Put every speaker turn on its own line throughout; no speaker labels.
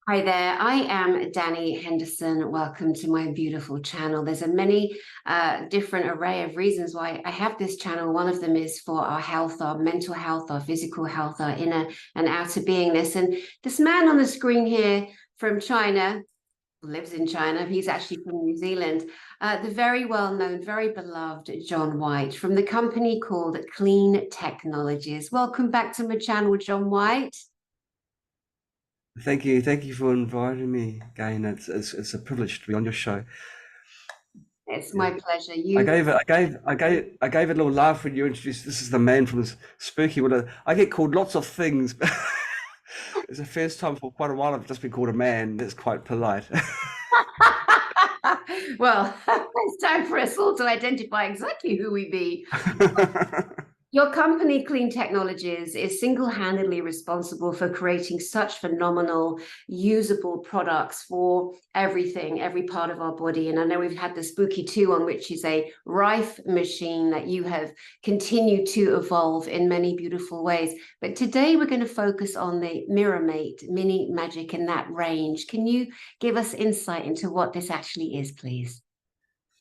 Hi there, I am Dani Henderson. Welcome to my beautiful channel. There's a many different array of reasons why I have this channel. One of them is for our health, our mental health, our physical health, our inner and outer beingness. And this man on the screen here from China, lives in China, he's actually from New Zealand, the very well-known, very beloved John White from the company called Clean Technologies. Welcome back to my channel, John White.
Thank you for inviting me again. It's a privilege to be on your show.
It's
Yeah.
my pleasure.
I gave it a little laugh when you introduced. This is the man from Spooky. I get called lots of things, but it's the first time for quite a while I've just been called a man. That's quite polite.
Well, it's time for us all to identify exactly who we be. Your company, Clean Technologies, is single-handedly responsible for creating such phenomenal, usable products for everything, every part of our body. And I know we've had the Spooky 2 on, which is a Rife machine that you have continued to evolve in many beautiful ways. But today we're going to focus on the MiraMate Mini Magic in that range. Can you give us insight into what this actually is, please?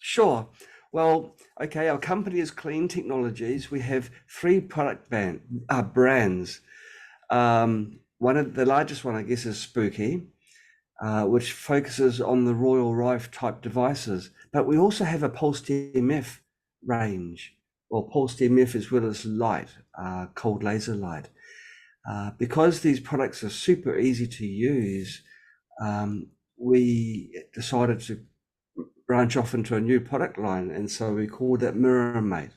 Sure. Well, okay, our company is Clean Technologies. We have three brands. One of the largest one, I guess, is Spooky, which focuses on the Royal Rife type devices. But we also have a pulsed EMF range, or pulsed EMF as well as light, cold laser light. Because these products are super easy to use, we decided to branch off into a new product line, and so we called it MiraMate.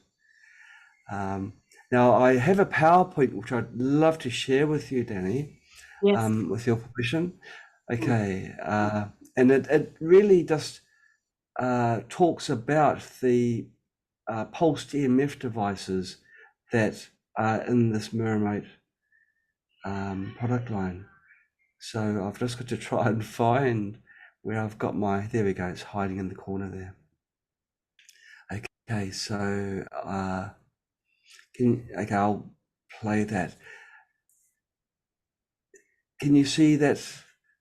Now I have a PowerPoint which I'd love to share with you, Dani,
Yes.
with your permission. Okay, and it really just talks about the pulsed EMF devices that are in this MiraMate product line. So I've just got to try and find where I've got there we go, it's hiding in the corner there. Okay, so I'll play that. Can you see that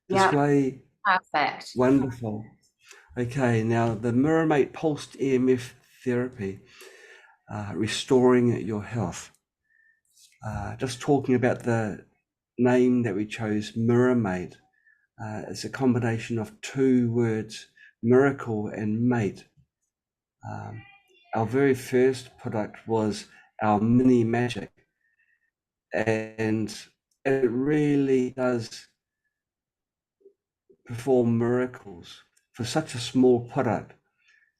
Yeah,
display?
perfect.
Wonderful. Okay, now the MiraMate pulsed EMF therapy, restoring your health. Just talking about the name that we chose, MiraMate. It's a combination of two words, miracle and mate. Our very first product was our Mini Magic, and it really does perform miracles for such a small product.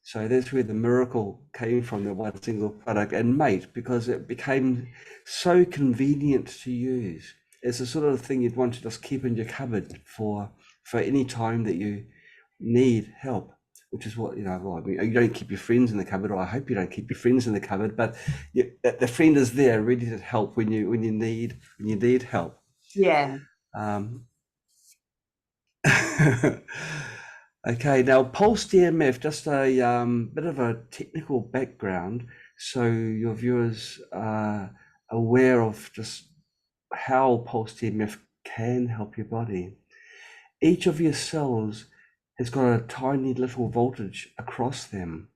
So that's where the miracle came from, the one single product, and mate, because it became so convenient to use. It's the sort of thing you'd want to just keep in your cupboard for any time that you need help, which is what, well, I mean, you don't keep your friends in the cupboard, or I hope you don't keep your friends in the cupboard, but the friend is there ready to help when you need help.
Yeah.
Um, Okay, now pulsed EMF, just a bit of a technical background, so your viewers are aware of just how pulsed EMF can help your body. Each of your cells has got a tiny little voltage across them.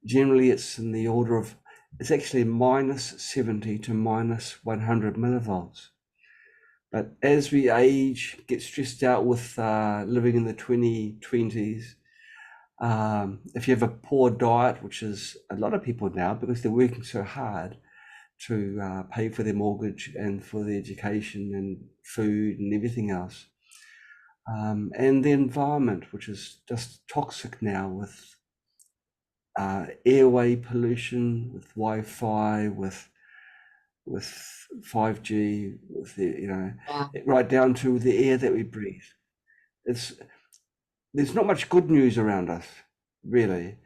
Generally, it's in the order of, it's actually -70 to -100 millivolts. But as we age, get stressed out with living in the 2020s, if you have a poor diet, which is a lot of people now because they're working so hard to pay for their mortgage and for their education and food and everything else, and the environment, which is just toxic now with airway pollution, with Wi-Fi, with 5G, with
Yeah.
right down to the air that we breathe. There's not much good news around us, really.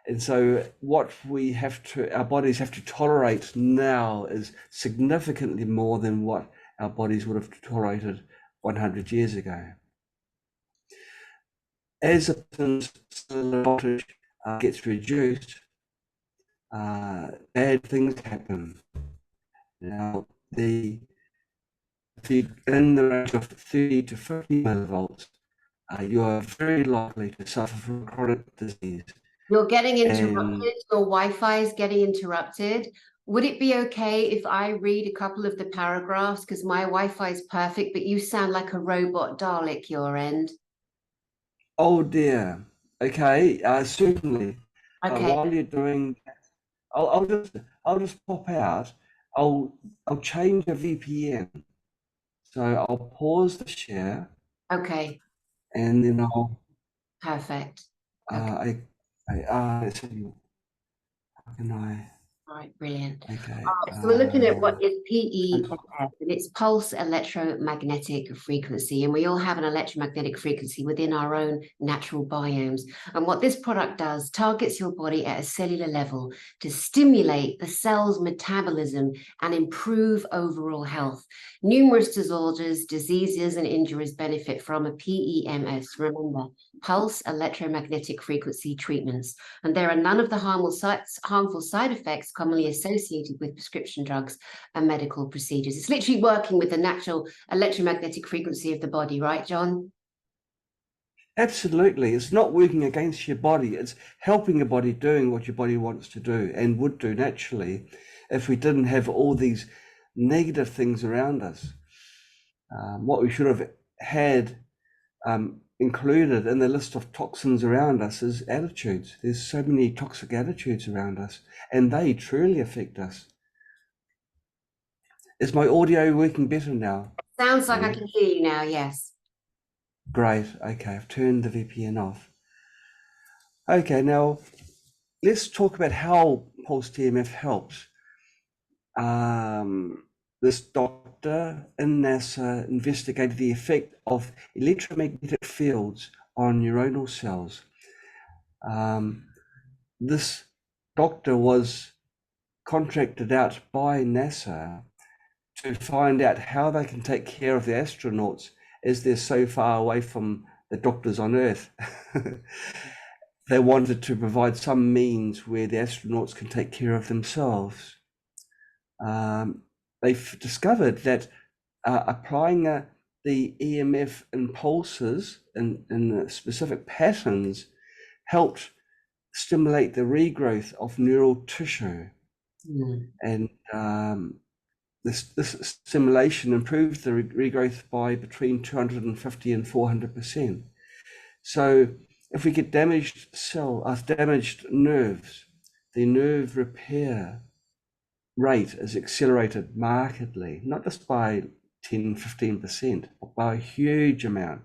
And so what our bodies have to tolerate now is significantly more than what our bodies would have tolerated 100 years ago. As a person's voltage gets reduced, bad things happen. Now, the if you're in the range of 30 to 50 millivolts, you are very likely to suffer from chronic disease.
You're getting
And
interrupted. Your Wi-Fi is getting interrupted. Would it be okay if I read a couple of the paragraphs? Because my Wi-Fi is perfect, but you sound like a robot Dalek your end.
oh dear. Okay, certainly.
Okay,
While you're doing, I'll just pop out. I'll change the VPN. So I'll pause the share,
okay,
and then I'll
perfect. Okay,
let's see, how can I?
all right, brilliant.
Okay.
So we're looking at what is
And
PEMF, and it's pulse electromagnetic frequency, and we all have an electromagnetic frequency within our own natural biomes. And what this product does targets your body at a cellular level to stimulate the cell's metabolism and improve overall health. Numerous disorders, diseases, and injuries benefit from a PEMF. Remember, pulse electromagnetic frequency treatments, and there are none of the harmful side effects commonly associated with prescription drugs and medical procedures. It's literally working with the natural electromagnetic frequency of the body, right, John?
absolutely, it's not working against your body. It's helping your body doing what your body wants to do and would do naturally if we didn't have all these negative things around us. What we should have had included in the list of toxins around us is attitudes. There's so many toxic attitudes around us, and they truly affect us. Is my audio working better now?
Sounds like I can hear you now, yes.
Great. Okay, I've turned the VPN off. Okay, now let's talk about how pulsed EMF helps. This doctor in NASA investigated the effect of electromagnetic fields on neuronal cells. This doctor was contracted out by NASA to find out how they can take care of the astronauts as they're so far away from the doctors on Earth. They wanted to provide some means where the astronauts can take care of themselves. They've discovered that applying the EMF impulses in specific patterns helped stimulate the regrowth of neural tissue. And this stimulation improved the regrowth by between 250 and 400%. So if we get damaged nerves, the nerve repair rate is accelerated markedly, not just by 10, 15%, but by a huge amount.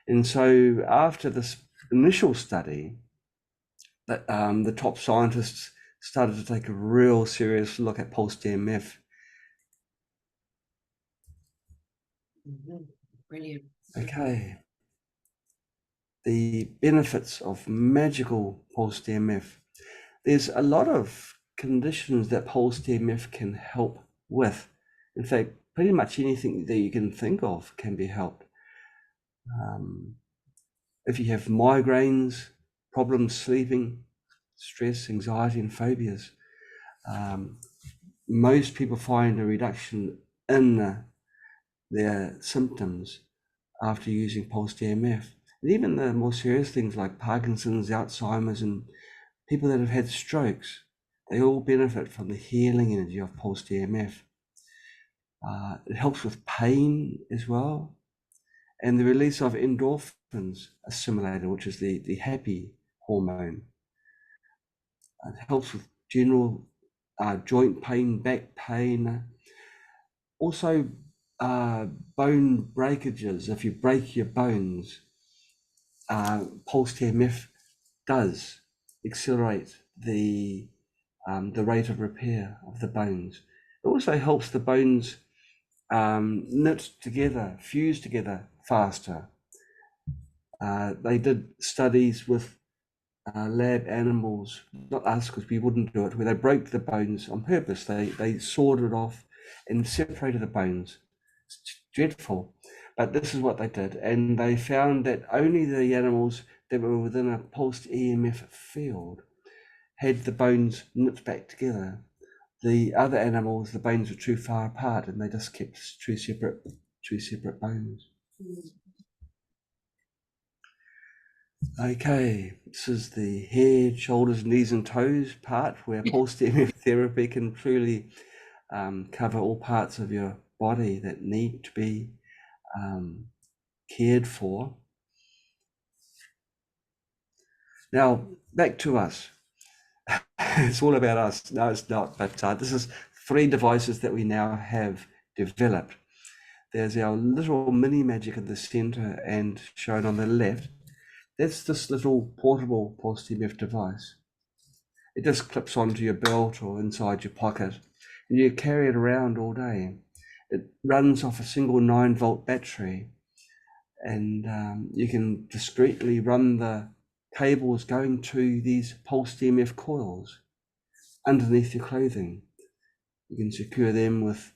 And so after this initial study, the top scientists started to take a real serious look at pulsed EMF.
Brilliant.
Okay. The benefits of magical pulsed EMF. There's a lot of conditions that pulsed EMF can help with. In fact, pretty much anything that you can think of can be helped. If you have migraines, problems sleeping, stress, anxiety, and phobias, most people find a reduction in their symptoms after using pulsed EMF. And even the more serious things like Parkinson's, Alzheimer's, and people that have had strokes, they all benefit from the healing energy of pulsed EMF. It helps with pain as well, and the release of endorphins are stimulated, which is the happy hormone. It helps with general joint pain, back pain, also bone breakages. If you break your bones, pulsed EMF does accelerate the rate of repair of the bones. It also helps the bones knit together, fuse together faster. They did studies with lab animals, not us because we wouldn't do it, where they broke the bones on purpose. They sawed it off and separated the bones. It's dreadful, but this is what they did, and they found that only the animals that were within a pulsed EMF field had the bones knit back together. The other animals, the bones were too far apart, and they just kept two separate bones. Okay, this is the head, shoulders, knees, and toes part where pulsed EMF therapy can truly cover all parts of your body that need to be cared for. Now, back to us. It's all about us. No, it's not. But this is 3 devices that we now have developed. There's our little mini magic in the center and shown on the left. That's this little portable pulsed EMF device. It just clips onto your belt or inside your pocket, and you carry it around all day. It runs off a single 9-volt battery, and you can discreetly run the cables going to these pulsed EMF coils underneath your clothing. You can secure them with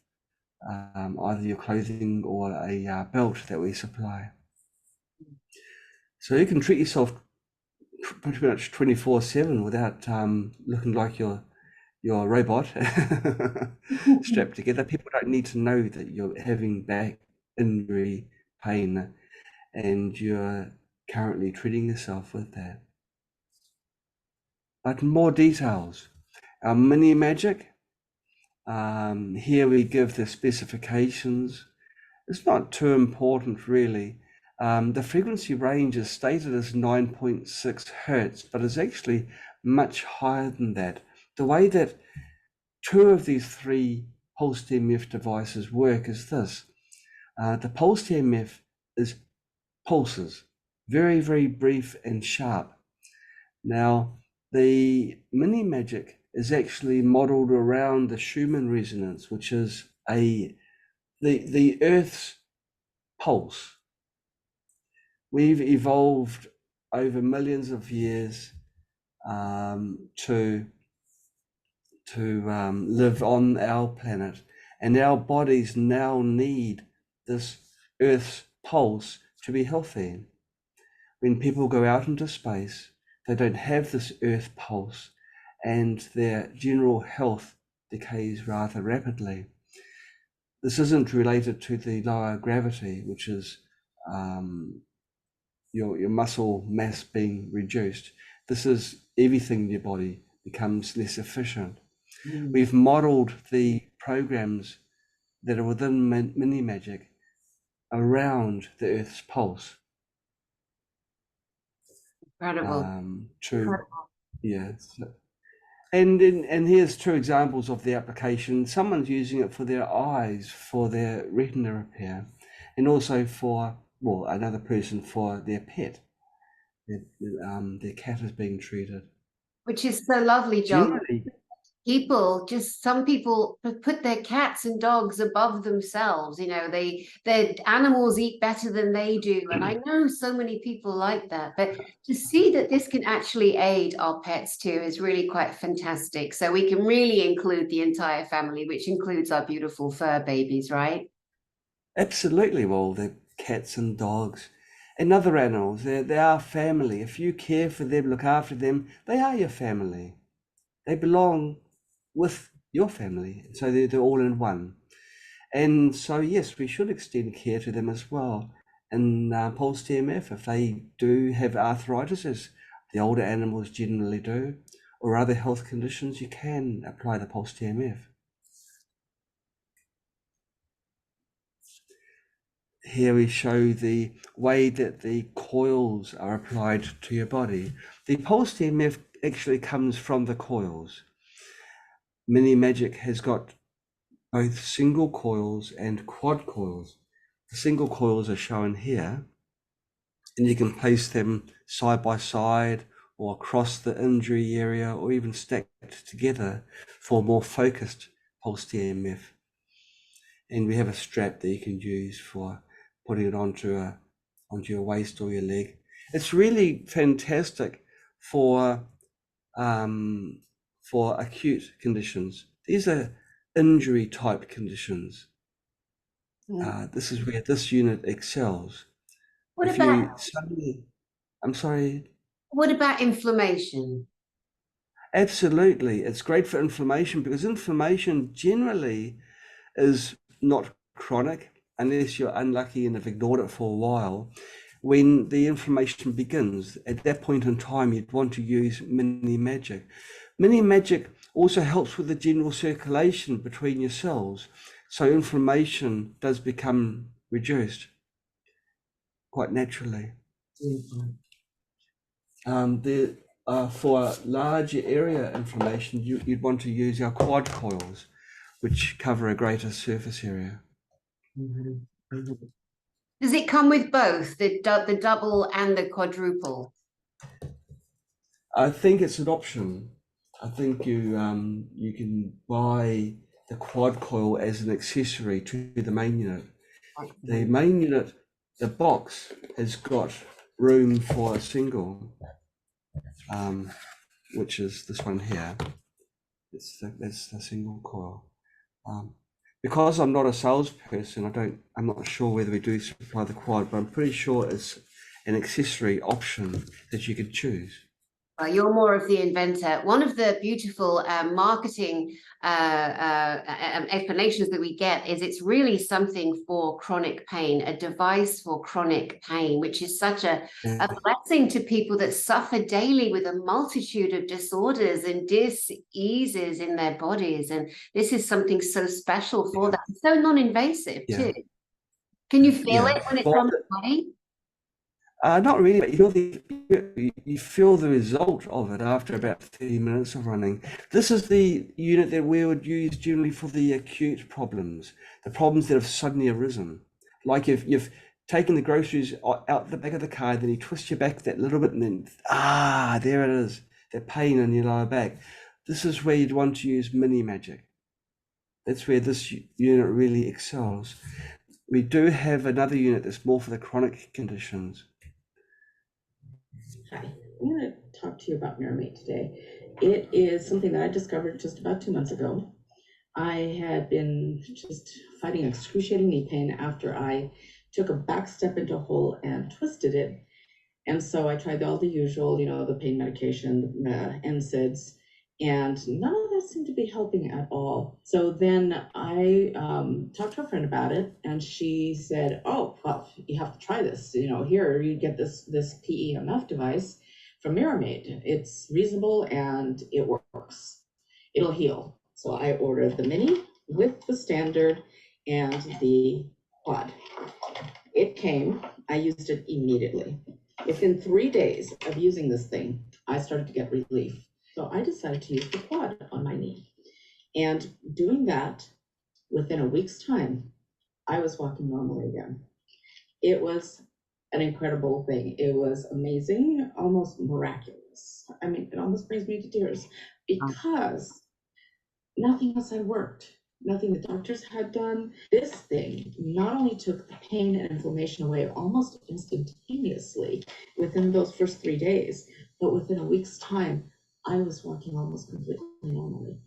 either your clothing or a belt that we supply. So you can treat yourself pretty much 24/7 without looking like you're a robot strapped together. People don't need to know that you're having back injury, pain, and you're currently treating yourself with that. But more details. Our mini magic. Here we give the specifications. It's not too important really. The frequency range is stated as 9.6 hertz, but it's actually much higher than that. The way that 2 of these 3 pulsed EMF devices work is this. The pulsed EMF is pulses, very, very brief and sharp. Now, the mini magic is actually modeled around the Schumann resonance, which is the Earth's pulse. We've evolved over millions of years to live on our planet, and our bodies now need this Earth's pulse to be healthy. When people go out into space, they don't have this Earth pulse, and their general health decays rather rapidly. This isn't related to the lower gravity, which is your muscle mass being reduced. This is everything in your body becomes less efficient. We've modeled the programs that are within mini magic around the Earth's pulse.
Incredible. Incredible.
Yeah. And here's 2 examples of the application. Someone's using it for their eyes, for their retina repair, and also for, well, another person for their pet. Their cat is being treated.
Which is so lovely, John.
Generally,
Some people put their cats and dogs above themselves. You know, their animals eat better than they do. And I know so many people like that. But to see that this can actually aid our pets too is really quite fantastic. So we can really include the entire family, which includes our beautiful fur babies, right?
absolutely. Well, the cats and dogs and other animals, they are family. If you care for them, look after them, they are your family. They belong with your family, so they're all in one. And so yes, we should extend care to them as well. And pulsed EMF, if they do have arthritis, as the older animals generally do, or other health conditions, you can apply the pulsed EMF. Here we show the way that the coils are applied to your body. The pulsed EMF actually comes from the coils. Mini Magic has got both single coils and quad coils. The single coils are shown here, and you can place them side by side or across the injury area, or even stacked together for more focused pulsed EMF. And we have a strap that you can use for putting it onto your waist or your leg. It's really fantastic for acute conditions. These are injury type conditions. This is where this unit excels.
What
If
about
you suddenly, I'm sorry.
what about inflammation?
Absolutely. It's great for inflammation because inflammation generally is not chronic unless you're unlucky and have ignored it for a while. When the inflammation begins, at that point in time, you'd want to use Mini Magic. Mini Magic also helps with the general circulation between your cells, so inflammation does become reduced quite naturally. For larger area inflammation, you'd want to use our quad coils, which cover a greater surface area.
Does it come with both the double and the quadruple?
I think it's an option. I think you can buy the quad coil as an accessory to the main unit. The main unit, the box has got room for a single, which is this one here. That's the single coil. Because I'm not a salesperson, I'm not sure whether we do supply the quad, but I'm pretty sure it's an accessory option that you could choose.
You're more of the inventor. One of the beautiful marketing explanations that we get is it's really something for chronic pain, a device for chronic pain, which is such a blessing to people that suffer daily with a multitude of disorders and dis-eases in their bodies. And this is something so special for them, so non-invasive too. Can you feel it when it's on the body?
Not really, but you feel the result of it after about 30 minutes of running. This is the unit that we would use generally for the acute problems, the problems that have suddenly arisen. Like if you've taken the groceries out the back of the car, then you twist your back that little bit and then, there it is, that pain in your lower back. This is where you'd want to use Mini Magic. That's where this unit really excels. We do have another unit that's more for the chronic conditions.
Hi, I'm going to talk to you about MiraMate today. It is something that I discovered just about 2 months ago. I had been just fighting excruciating knee pain after I took a back step into a hole and twisted it. And so I tried all the usual, the pain medication, the NSAIDs, and none of that seemed to be helping at all. So then I talked to a friend about it, and she said, "Oh, well, you have to try this. Here you get this PEMF device from MiraMate. It's reasonable and it works. It'll heal." So I ordered the mini with the standard and the quad. It came. I used it immediately. Within 3 days of using this thing, I started to get relief. So I decided to use the quad on my knee. And doing that, within a week's time, I was walking normally again. It was an incredible thing. It was amazing, almost miraculous. I mean, it almost brings me to tears because nothing else had worked. Nothing the doctors had done. This thing not only took the pain and inflammation away almost instantaneously within those first 3 days, but within a week's time, I was walking almost completely normally.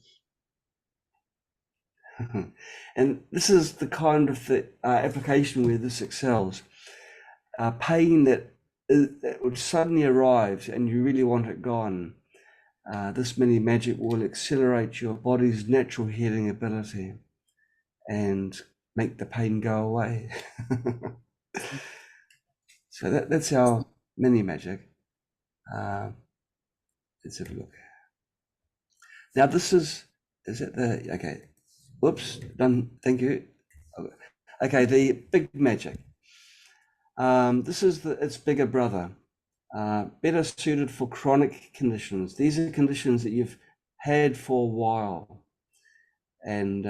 And this is the kind of application where this excels. Pain that would suddenly arrive and you really want it gone. This Mini Magic will accelerate your body's natural healing ability and make the pain go away. So that's our Mini Magic. Let's have a look. Now this is it the, okay, whoops, done, thank you. Okay, the Big Magic. This is its bigger brother, better suited for chronic conditions. These are conditions that you've had for a while, and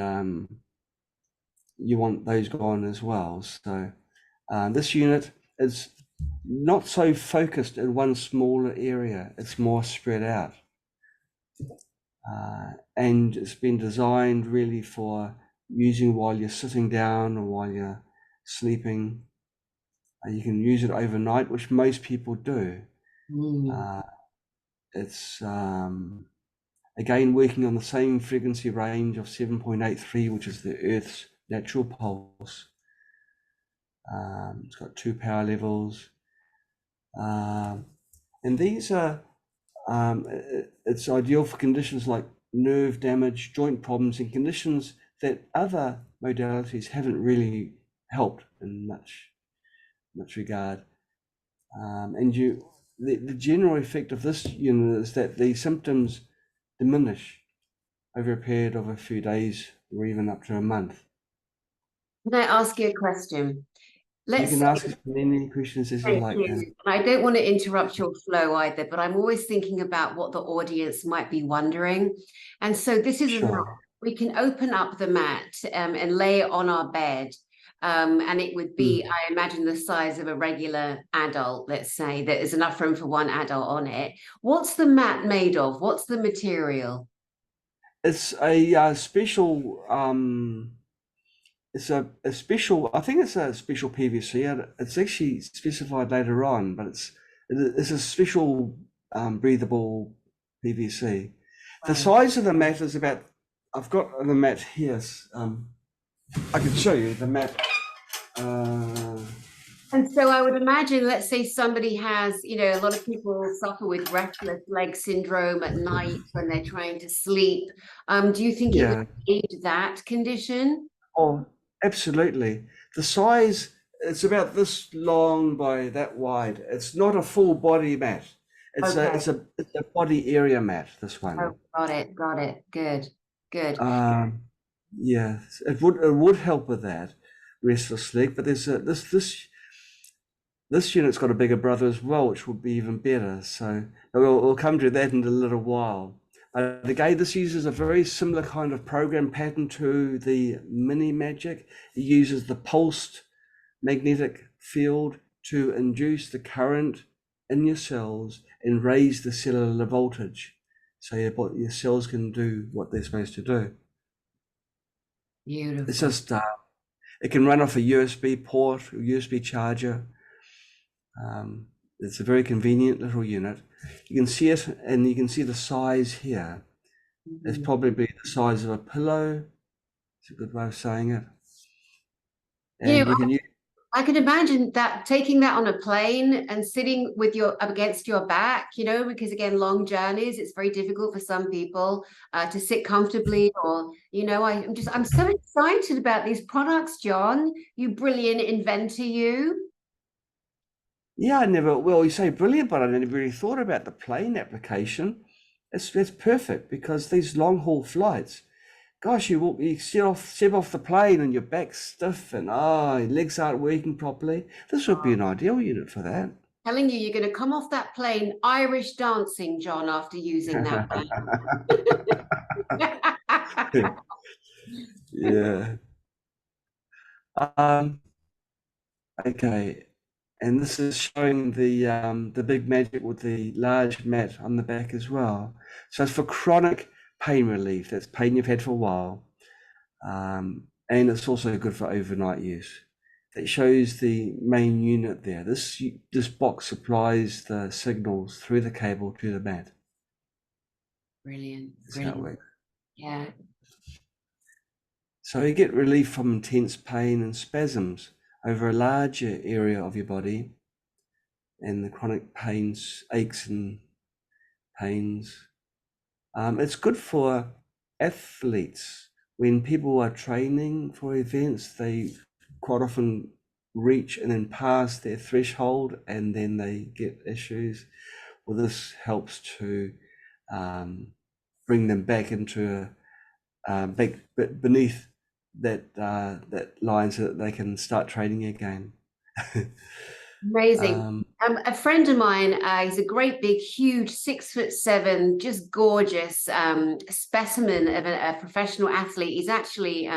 you want those gone as well. So this unit is not so focused in one smaller area, it's more spread out. And it's been designed really for using while you're sitting down or while you're sleeping. You can use it overnight, which most people do. It's again working on the same frequency range of 7.83, which is the Earth's natural pulse. It's got 2 power levels, and these are It's ideal for conditions like nerve damage, joint problems, and conditions that other modalities haven't really helped in much regard. And the general effect of this unit is that the symptoms diminish over a period of a few days or even up to a month.
Can I ask you a question?
You
Let's
can
say,
ask as many questions as you
thank
like.
you. And I don't want to interrupt your flow either, but I'm always thinking about what the audience might be wondering. And so this is a mat.
Sure.
We can open up the mat and lay it on our bed. And it would be, I imagine, the size of a regular adult, let's say, that is enough room for one adult on it. What's the mat made of? What's the material?
It's a special it's a special, I think it's a special PVC. It's actually specified later on, but it's a special breathable PVC. The
Right.
size of the mat is about, I've got the mat here. I can show you the mat.
And so I would imagine, let's say somebody has, a lot of people suffer with restless leg syndrome at night when they're trying to sleep. Do you think it
Yeah.
would aid that condition?
Oh, absolutely. The size, it's about this long by that wide. It's not a full body mat. It's
Okay.
it's a body area mat, this one.
Oh, got it. Good.
Yeah, it would help with that restless leg, but there's this unit's got a bigger brother as well, which would be even better. So we'll come to that in a little while. Again, this uses a very similar kind of program pattern to the Mini Magic. It uses the pulsed magnetic field to induce the current in your cells and raise the cellular voltage, so your cells can do what they're supposed to do.
Beautiful.
It's just it can run off a USB port or USB charger. It's a very convenient little unit. You can see it, and you can see the size here. It's probably the size of a pillow. It's a good way of saying it. And you can use.
I can imagine that taking that on a plane and sitting with up against your back, because again, long journeys, it's very difficult for some people to sit comfortably, or, I'm so excited about these products, John. You brilliant inventor, you.
Yeah, you say brilliant, but I never really thought about the plane application. It's perfect, because these long haul flights, gosh, you step off the plane and your back's stiff and your legs aren't working properly. This would be an ideal unit for that.
Telling you, you're going to come off that plane Irish dancing, John, after using that plane.
Yeah. Okay. And this is showing the big magic with the large mat on the back as well. So it's for chronic pain relief. That's pain you've had for a while. And it's also good for overnight use. It shows the main unit there. This box supplies the signals through the cable to the mat.
Brilliant.
That's how it works.
Yeah.
So you get relief from intense pain and spasms over a larger area of your body, and the chronic pains, aches and pains. It's good for athletes. When people are training for events, they quite often reach and then pass their threshold, and then they get issues. Well, this helps to bring them back into back beneath that line, so that they can start training again.
Amazing. A friend of mine, he's a great big, huge, 6'7", just gorgeous specimen of a professional athlete. He's actually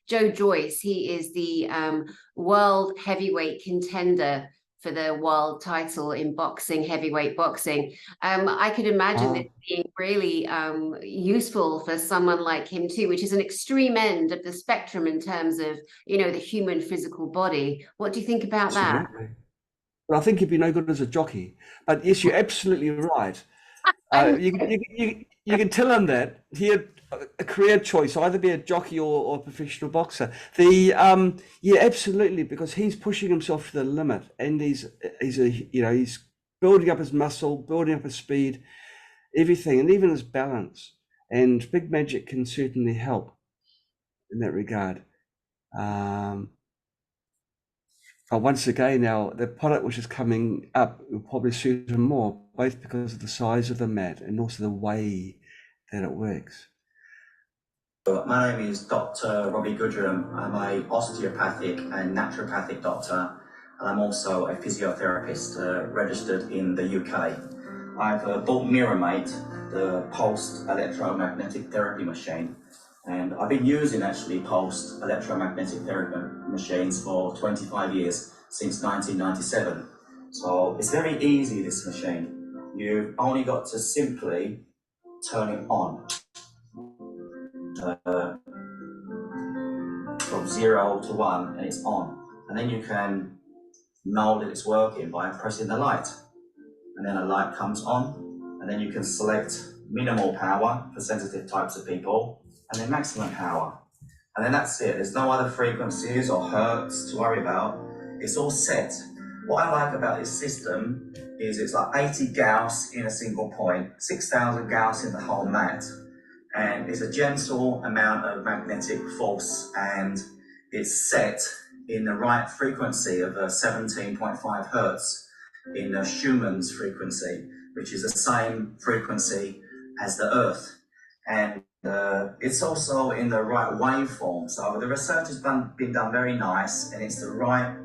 Joe Joyce. He is the world heavyweight contender for the world title in boxing, heavyweight boxing. I could imagine this being really useful for someone like him too, which is an extreme end of the spectrum in terms of, the human physical body. What do you think about that?
Well, I think he'd be no good as a jockey. But yes, you're absolutely right. You can tell him that he had a career choice, either be a jockey or a professional boxer. Yeah, absolutely, because he's pushing himself to the limit, and he's building up his muscle, building up his speed, everything, and even his balance. And Big Magic can certainly help in that regard. But once again, now the product which is coming up will probably suit him more, both because of the size of the mat and also the way that it works.
My name is Dr. Robbie Goodrum. I'm a osteopathic and naturopathic doctor, and I'm also a physiotherapist registered in the UK. I've bought MiraMate, the pulsed electromagnetic therapy machine, and I've been using actually pulsed electromagnetic therapy machines for 25 years, since 1997. So it's very easy, this machine. You've only got to simply turn it on. From 0 to 1, and it's on. And then you can know that it's working by pressing the light. And then a light comes on, and then you can select minimal power for sensitive types of people, and then maximum power. And then that's it. There's no other frequencies or hertz to worry about. It's all set. What I like about this system is it's like 80 Gauss in a single point, 6,000 Gauss in the whole mat. And it's a gentle amount of magnetic force, and it's set in the right frequency of 17.5 hertz in the Schumann's frequency, which is the same frequency as the Earth. And it's also in the right waveform. So the research has been done very nice, and it's the right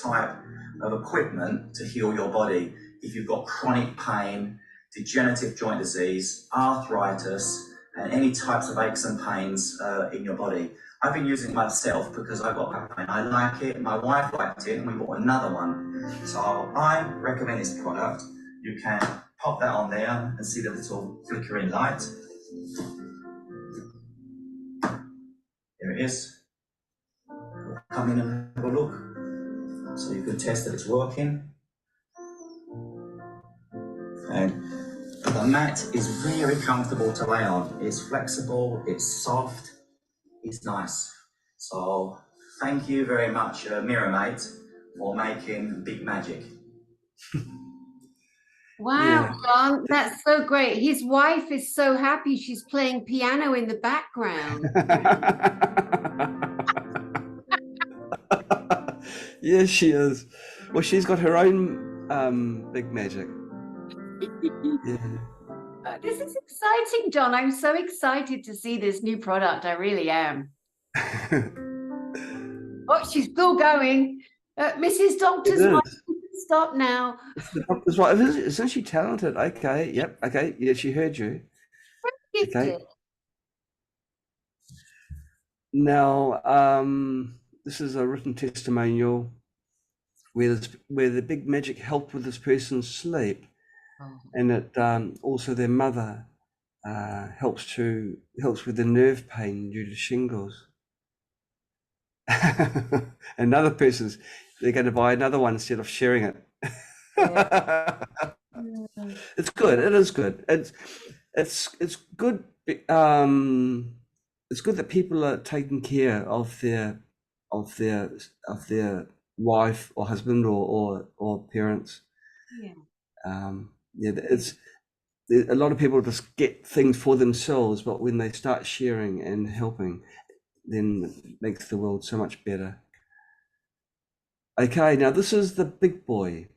type of equipment to heal your body. If you've got chronic pain, degenerative joint disease, arthritis, and any types of aches and pains in your body. I've been using it myself because I've got back pain. I like it, my wife liked it, and we bought another one. So I recommend this product. You can pop that on there and see the little flickering light. There it is. Come in and have a look. So you can test that it's working. And the mat is very comfortable to lay on. It's flexible, it's soft, it's nice. So thank you very much, MiraMate, for making big magic.
Wow,
Yeah.
John, that's so great. His wife is so happy she's playing piano in the background.
Yes, she is. Well, she's got her own Big Magic. Yeah.
This is exciting, John. I'm so excited to see this new product. I really am. Oh, she's still going. Mrs. Doctor's
It
wife,
is.
you can stop now.
The doctor's right. Isn't she talented? Okay. Yep. Okay. Yeah, she heard you.
Gifted.
Okay. Now, this is a written testimonial where the Big Magic helped with this person's sleep, and it also their mother helps with the nerve pain due to shingles. Another person's they're going to buy another one instead of sharing it.
Yeah.
It's good. It is good. It's good. It's good that people are taking care of their wife or husband or parents.
Yeah.
Yeah, a lot of people just get things for themselves, but when they start sharing and helping, then it makes the world so much better. Okay, now this is the big boy.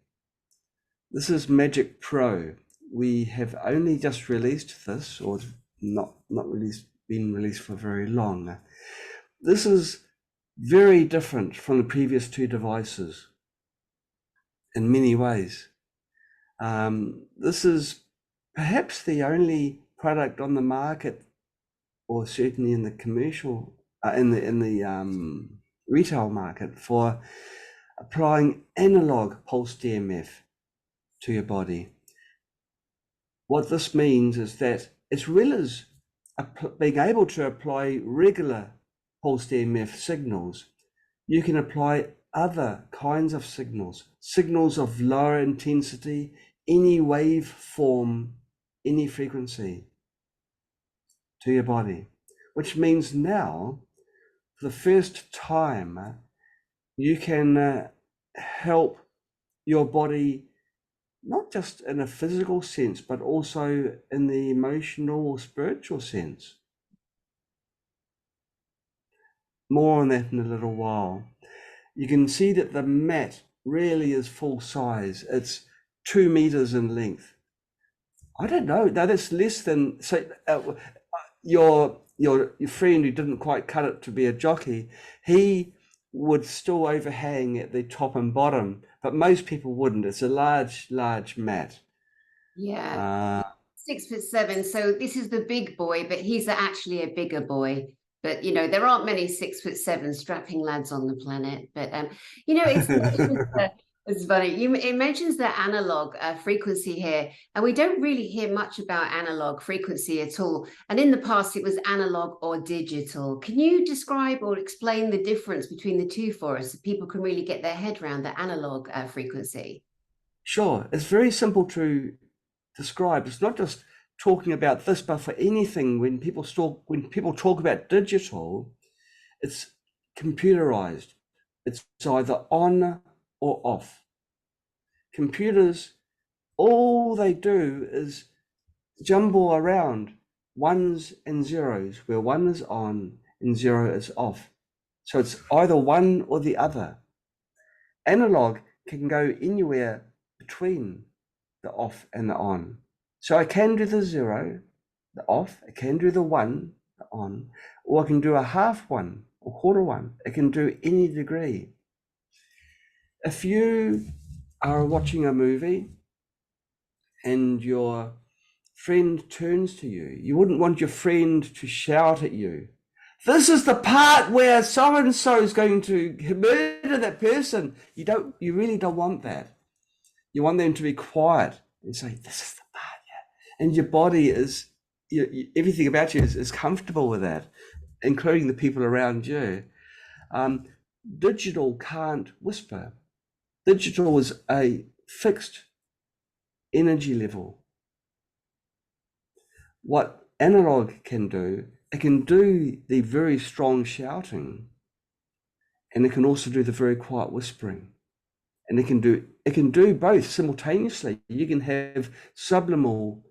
This is Magic Pro. We have only just released this, or not been released for very long. This is very different from the previous two devices in many ways. This is perhaps the only product on the market, or certainly in the commercial, in the retail market, for applying analog pulsed EMF to your body. What this means is that as well as being able to apply regular pulsed EMF signals, you can apply other kinds of signals of lower intensity, any wave form, any frequency to your body, which means now, for the first time, you can help your body not just in a physical sense, but also in the emotional or spiritual sense. More on that in a little while. You can see that the mat really is full size. It's 2 meters in length. I don't know. No, that's less than, so your friend who didn't quite cut it to be a jockey, he would still overhang at the top and bottom, but most people wouldn't. It's a large mat.
Yeah. 6'7". So this is the big boy, but he's actually a bigger boy. But you know, there aren't many 6'7" strapping lads on the planet. But you know, it's funny. It mentions the analog frequency here, and we don't really hear much about analog frequency at all. And in the past, it was analog or digital. Can you describe or explain the difference between the two for us, so people can really get their head around the analog frequency?
Sure, it's very simple to describe. It's not just talking about this, but for anything, when people talk about digital, it's computerized. It's either on or off. Computers, all they do is jumble around ones and zeros, where 1 is on and 0 is off. So it's either one or the other. Analog can go anywhere between the off and the on. So I can do the 0, the off, I can do the 1, the on, or I can do a half 1 or quarter 1. It can do any degree. If you are watching a movie and your friend turns to you, you wouldn't want your friend to shout at you, "This is the part where so-and-so is going to murder that person." You really don't want that. You want them to be quiet and say, "This is the part," yeah. And your body is, everything about you is comfortable with that, including the people around you. Digital can't whisper. Digital is a fixed energy level. What analog can do, it can do the very strong shouting, and it can also do the very quiet whispering. And it can do both simultaneously. You can have subliminal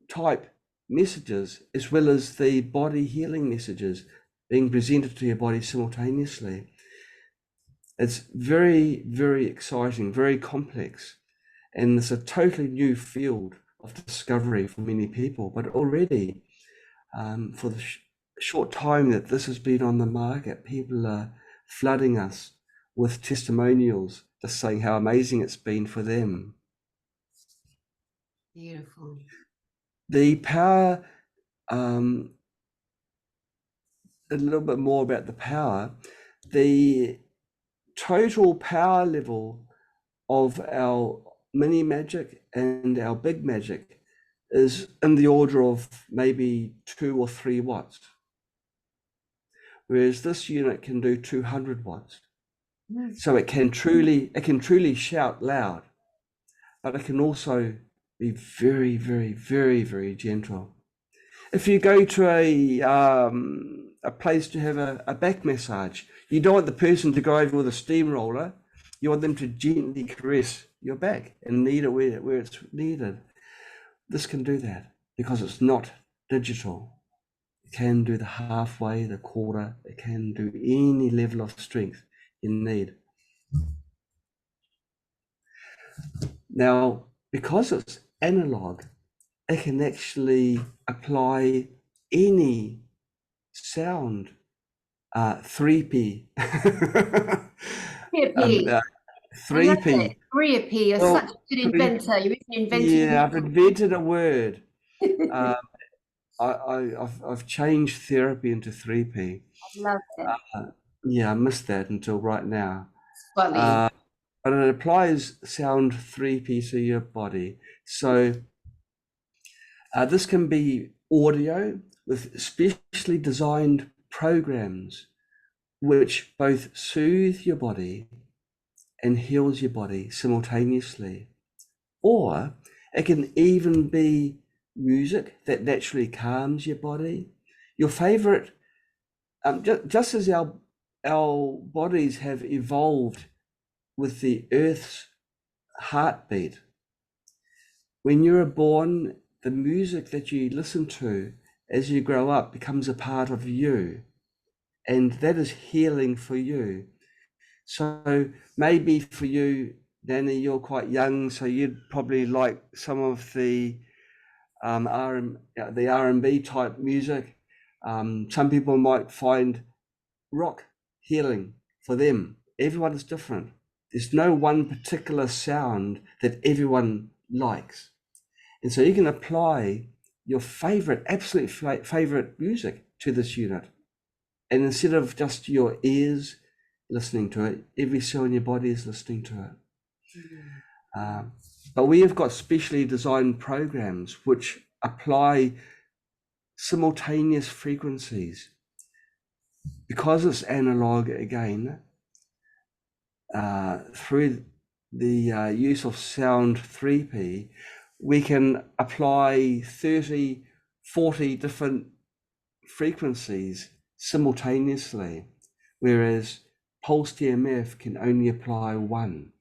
type messages as well as the body healing messages being presented to your body simultaneously. It's very, very exciting, very complex, and it's a totally new field of discovery for many people. But already, for the short time that this has been on the market, people are flooding us with testimonials, just saying how amazing it's been for them.
Beautiful.
The power, a little bit more about the power. The total power level of our mini magic and our big magic is in the order of maybe 2 or 3 watts, whereas this unit can do 200 watts. So it can truly shout loud, but it can also be very, very, very, very gentle. If you go to a place to have a back massage, you don't want the person to go over with a steamroller. You want them to gently caress your back and knead it where it's needed. This can do that because it's not digital. It can do the halfway, the quarter. It can do any level of strength you need. Now, because it's analog, it can actually apply any sound, 3P.
3P.
3P.
3P. You're such a good inventor. You're inventing.
Yeah, I've invented a word. I've changed therapy into 3P.
I love it.
Yeah, I missed that until right now.
It's funny.
But it applies sound 3P to your body. So this can be audio with specially designed programs which both soothe your body and heals your body simultaneously. Or it can even be music that naturally calms your body. Your favorite, just as our bodies have evolved with the Earth's heartbeat, when you're born, the music that you listen to as you grow up becomes a part of you, and that is healing for you. So maybe for you, Dani, you're quite young, so you'd probably like some of the R&B type music. Some people might find rock healing for them. Everyone is different. There's no one particular sound that everyone likes. And so you can apply your absolute favorite music to this unit. And instead of just your ears listening to it, every cell in your body is listening to it. But we have got specially designed programs which apply simultaneous frequencies. Because it's analog again, through the use of sound 3P, we can apply 30, 40 different frequencies simultaneously, whereas pulsed EMF can only apply one.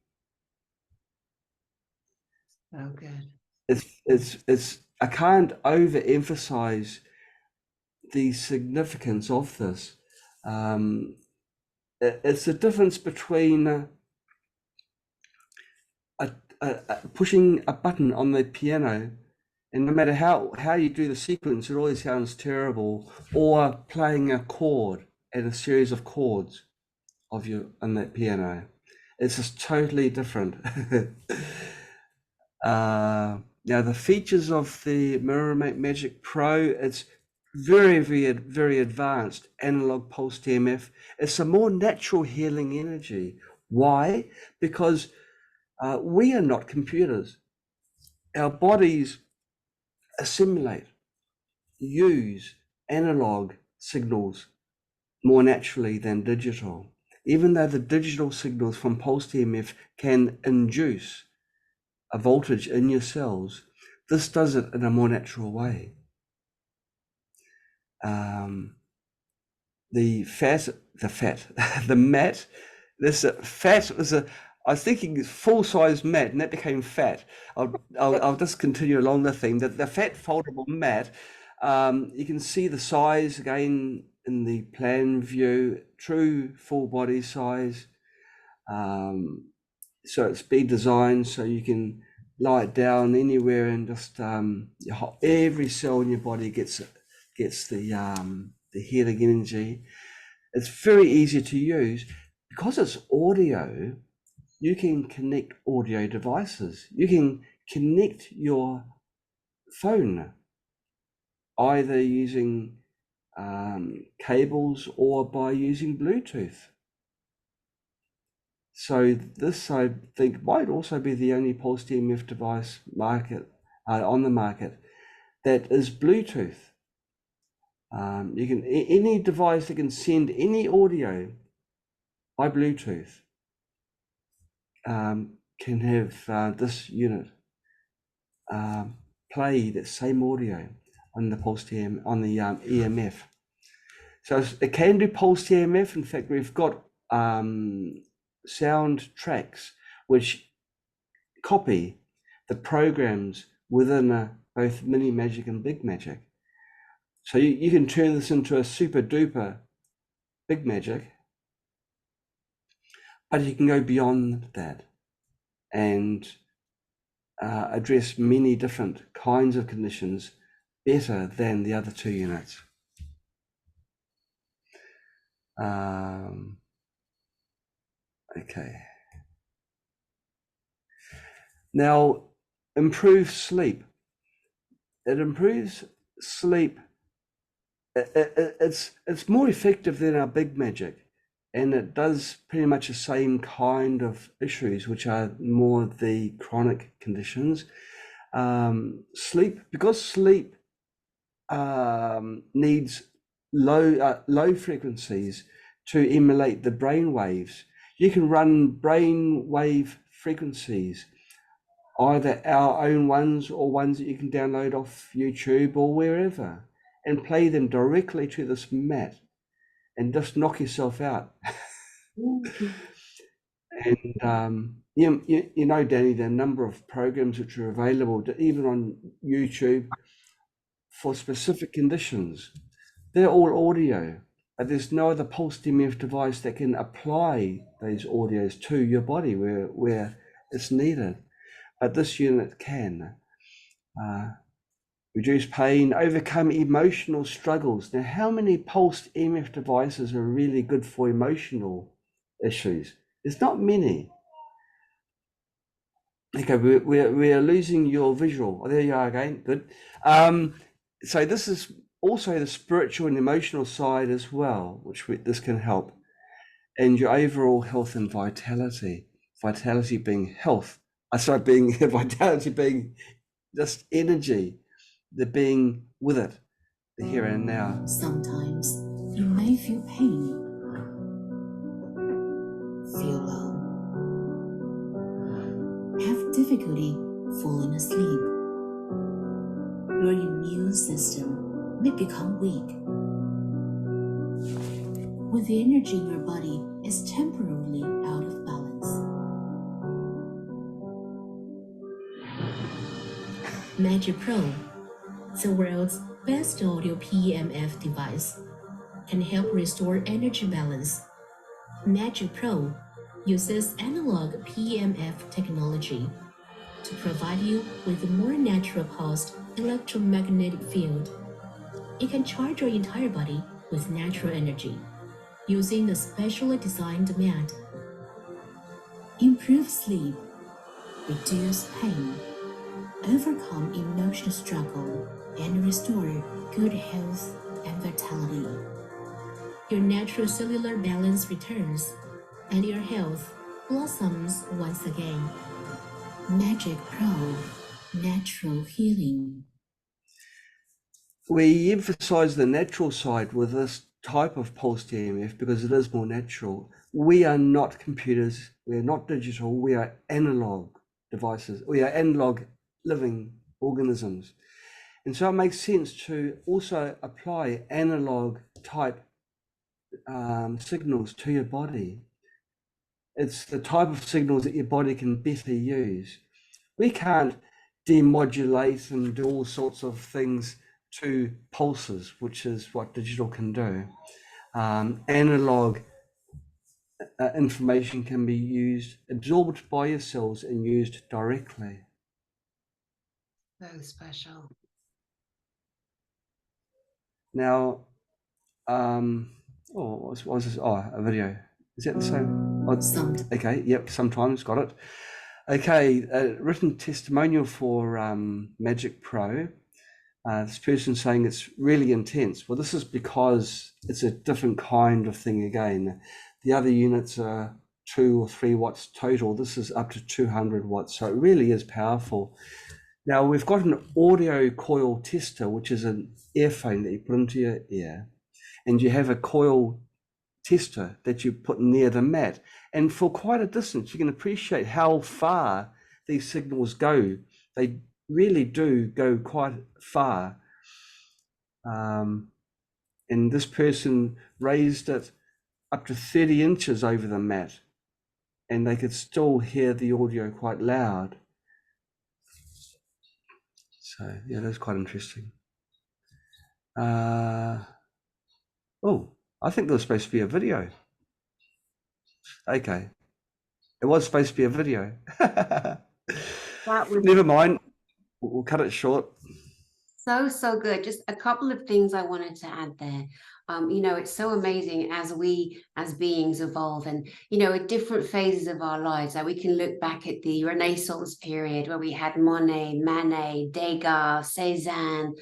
Oh, good.
It's I can't overemphasize the significance of this. It's the difference between pushing a button on the piano, and no matter how you do the sequence, it always sounds terrible, or playing a chord and a series of chords of you on that piano. It's just totally different. Now the features of the MiraMate Magic Pro, it's very, very, very advanced analog pulsed EMF. It's a more natural healing energy. Why? Because we are not computers. Our bodies assimilate, use analog signals more naturally than digital, even though the digital signals from pulsed EMF can induce a voltage in your cells. This does it in a more natural way. The mat, this fat was I was thinking full-size mat, and that became fat. I'll just continue along the theme. The fat foldable mat, you can see the size again in the plan view, true full body size. So it's been designed so you can lie it down anywhere, and just every cell in your body gets the healing energy. It's very easy to use because it's audio. You can connect audio devices. You can connect your phone either using cables or by using Bluetooth. So this, I think, might also be the only pulsed EMF device on the market that is Bluetooth. You can any device that can send any audio by Bluetooth can have this unit play that same audio on the pulsed EMF. So it can do pulsed EMF. In fact, we've got sound tracks which copy the programs within both Mini Magic and Big Magic. So you can turn this into a super duper Big Magic, but you can go beyond that and address many different kinds of conditions better than the other two units. Okay. Now, improve sleep. It improves sleep. It's more effective than our Big Magic, and it does pretty much the same kind of issues, which are more the chronic conditions. Sleep, because sleep needs low frequencies to emulate the brain waves. You can run brain wave frequencies, either our own ones or ones that you can download off YouTube or wherever, and play them directly to this mat and just knock yourself out. And You know, Danny, there are a number of programs which are available even on YouTube for specific conditions. They're all audio, but there's no other pulsed EMF device that can apply those audios to your body where it's needed. But this unit can reduce pain, overcome emotional struggles. Now, how many pulsed EMF devices are really good for emotional issues? There's not many. Okay, we're losing your visual. Oh, there you are again. Good. So this is also the spiritual and emotional side as well, which this can help, and your overall health and vitality. Vitality being health. Being vitality being just energy, the being with it, the here and now.
Sometimes you may feel pain, feel low, have difficulty falling asleep. Your immune system may become weak. When the energy in your body is temporarily out of balance. Magic Pro, the world's best audio PEMF device, can help restore energy balance. Magic Pro uses analog PEMF technology to provide you with a more natural pulsed electromagnetic field. It can charge your entire body with natural energy using a specially designed mat. Improve sleep, reduce pain, overcome emotional struggle, and restore good health and vitality. Your natural cellular balance returns, and your health blossoms once again. Magic Pro, natural healing.
We emphasize the natural side with this type of pulsed EMF because it is more natural. We are not computers, we are not digital, we are analog devices, we are analog living organisms. And so it makes sense to also apply analog type signals to your body. It's the type of signals that your body can better use. We can't demodulate and do all sorts of things to pulses, which is what digital can do. Analog information can be used, absorbed by your cells and used directly.
So special.
Now, what was this? Oh, a video. Is that the same? Oh, okay, yep, sometimes, got it. Okay, written testimonial for Magic Pro. This person saying it's really intense. Well, this is because it's a different kind of thing again. The other units are 2 or 3 watts total. This is up to 200 watts, so it really is powerful. Now, we've got an audio coil tester, which is an earphone that you put into your ear, and you have a coil tester that you put near the mat. And for quite a distance, you can appreciate how far these signals go. They really do go quite far. And this person raised it up to 30 inches over the mat, and they could still hear the audio quite loud. So yeah, that's quite interesting. Oh, I think there was supposed to be a video. Okay, it was supposed to be a video. Never mind, we'll cut it short.
So good. Just a couple of things I wanted to add there. You know, it's so amazing as we as beings evolve, and you know, at different phases of our lives, we can look back at the Renaissance period where we had Monet, Manet, Degas, Cézanne,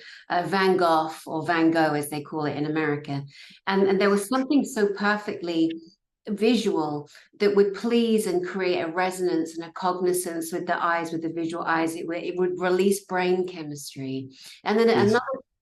Van Gogh, or Van Gogh as they call it in America, and there was something so perfectly visual that would please and create a resonance and a cognizance with the eyes, with the visual eyes. It would release brain chemistry. And then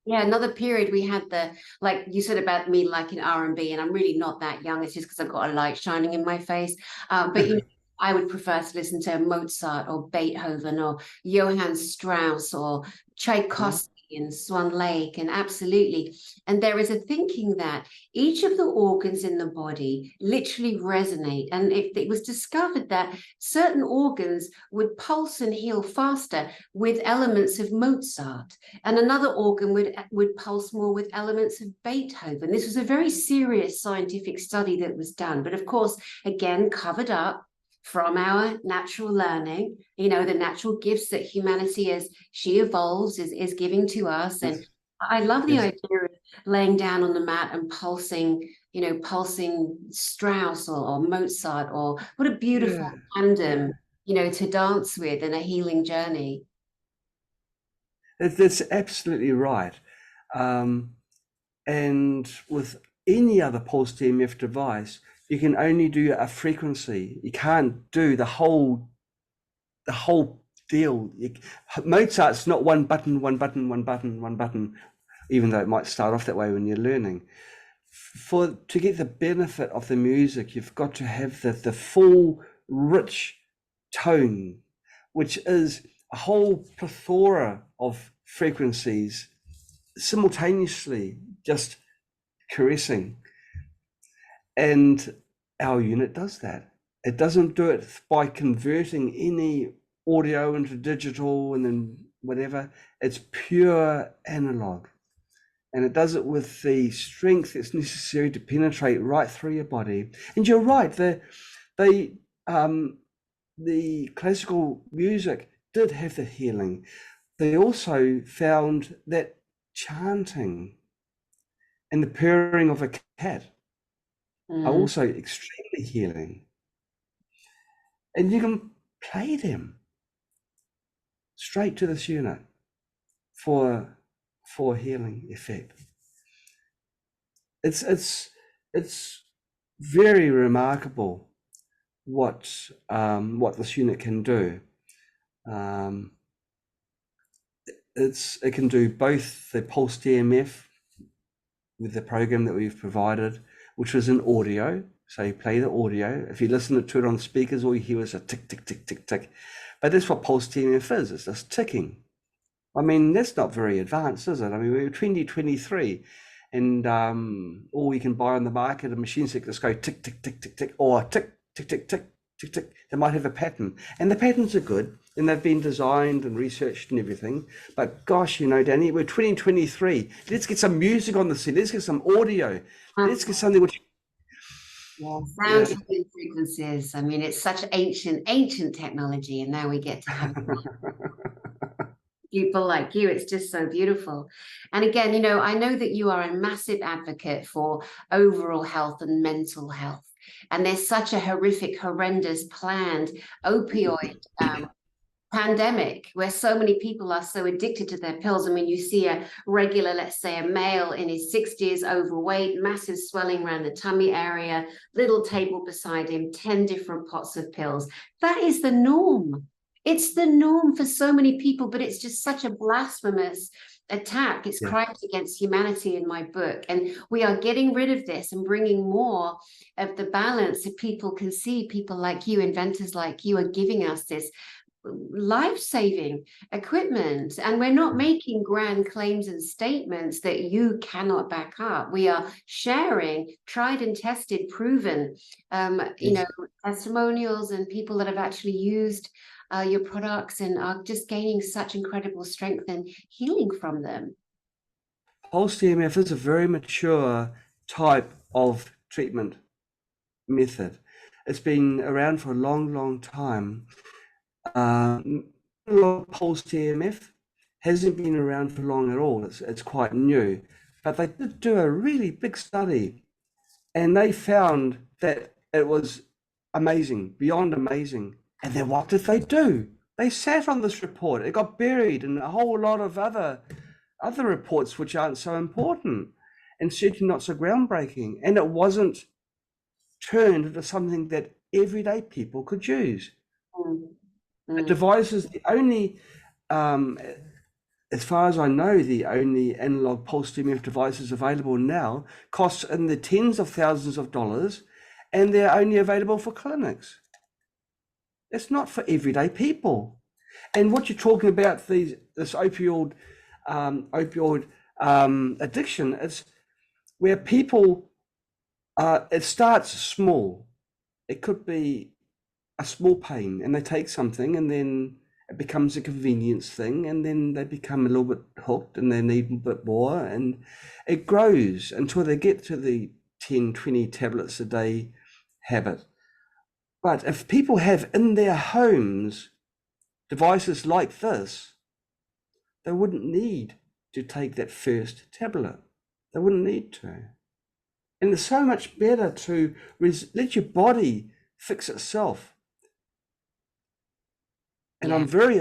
Yes.
another period we had the, like you said about me liking R&B, and I'm really not that young, it's just because I've got a light shining in my face, but you know, I would prefer to listen to Mozart or Beethoven or Johann Strauss or Tchaikovsky and Swan Lake, and absolutely. And there is a thinking that each of the organs in the body literally resonate. And it was discovered that certain organs would pulse and heal faster with elements of Mozart, and another organ would pulse more with elements of Beethoven. This was a very serious scientific study that was done, but of course, again, covered up from our natural learning, the natural gifts that humanity, as she evolves, is giving to us. And I love the idea of laying down on the mat and pulsing Strauss or Mozart, or what a beautiful tandem, to dance with in a healing journey.
That's absolutely right. And with any other pulsed EMF device, you can only do a frequency. You can't do the whole deal. Mozart's not one button, even though it might start off that way when you're learning. To get the benefit of the music, you've got to have the full, rich tone, which is a whole plethora of frequencies simultaneously just caressing. And our unit does that. It doesn't do it by converting any audio into digital and then whatever. It's pure analog. And it does it with the strength that's necessary to penetrate right through your body. And you're right, the classical music did have the healing. They also found that chanting and the purring of a cat are also extremely healing. And you can play them straight to this unit for healing effect. It's very remarkable what this unit can do. It can do both the pulsed EMF with the program that we've provided, which was in audio. So you play the audio. If you listen to it on speakers, all you hear is a tick, tick, tick, tick, tick. But that's what pulsed EMF is. It's just ticking. I mean, that's not very advanced, is it? I mean, we're 2023, and all we can buy on the market are machines that just go tick, tick, tick, tick, tick, or tick, tick, tick, tick, tick, tick. They might have a pattern, and the patterns are good, and they've been designed and researched and everything. But gosh, Dani, we're 2023. Let's get some music on the scene. Let's get some audio. Let's get something which...
Sound frequencies. I mean, it's such ancient technology, and now we get to have people like you. It's just so beautiful. And again, I know that you are a massive advocate for overall health and mental health. And there's such a horrendous planned opioid pandemic where so many people are so addicted to their pills. I mean, you see a regular, let's say a male in his 60s, overweight, massive swelling around the tummy area, little table beside him, 10 different pots of pills. That is the norm. It's the norm for so many people, but it's just such a blasphemous attack. It's crimes against humanity in my book. And we are getting rid of this and bringing more of the balance so people can see people like you, inventors like you, are giving us this life-saving equipment. And we're not making grand claims and statements that you cannot back up. We are sharing tried and tested, proven, testimonials and people that have actually used your products and are just gaining such incredible strength and healing from them.
Pulsed EMF is a very mature type of treatment method. It's been around for a long, long time. Pulsed EMF hasn't been around for long at all. It's quite new. But they did do a really big study, and they found that it was amazing, beyond amazing. And then what did they do? They sat on this report. It got buried in a whole lot of other reports which aren't so important and certainly not so groundbreaking. And it wasn't turned into something that everyday people could use. The device is the only, as far as I know, the only analog pulsed EMF devices available now, costs in the tens of thousands of dollars, and they're only available for clinics. It's not for everyday people. And what you're talking about, this opioid opioid addiction. It's where people, it starts small. It could be a small pain and they take something and then it becomes a convenience thing and then they become a little bit hooked and they need a bit more, and it grows until they get to the 10, 20 tablets a day habit. But if people have in their homes devices like this, they wouldn't need to take that first tablet. They wouldn't need to. And it's so much better to let your body fix itself. And
Yeah.
I'm very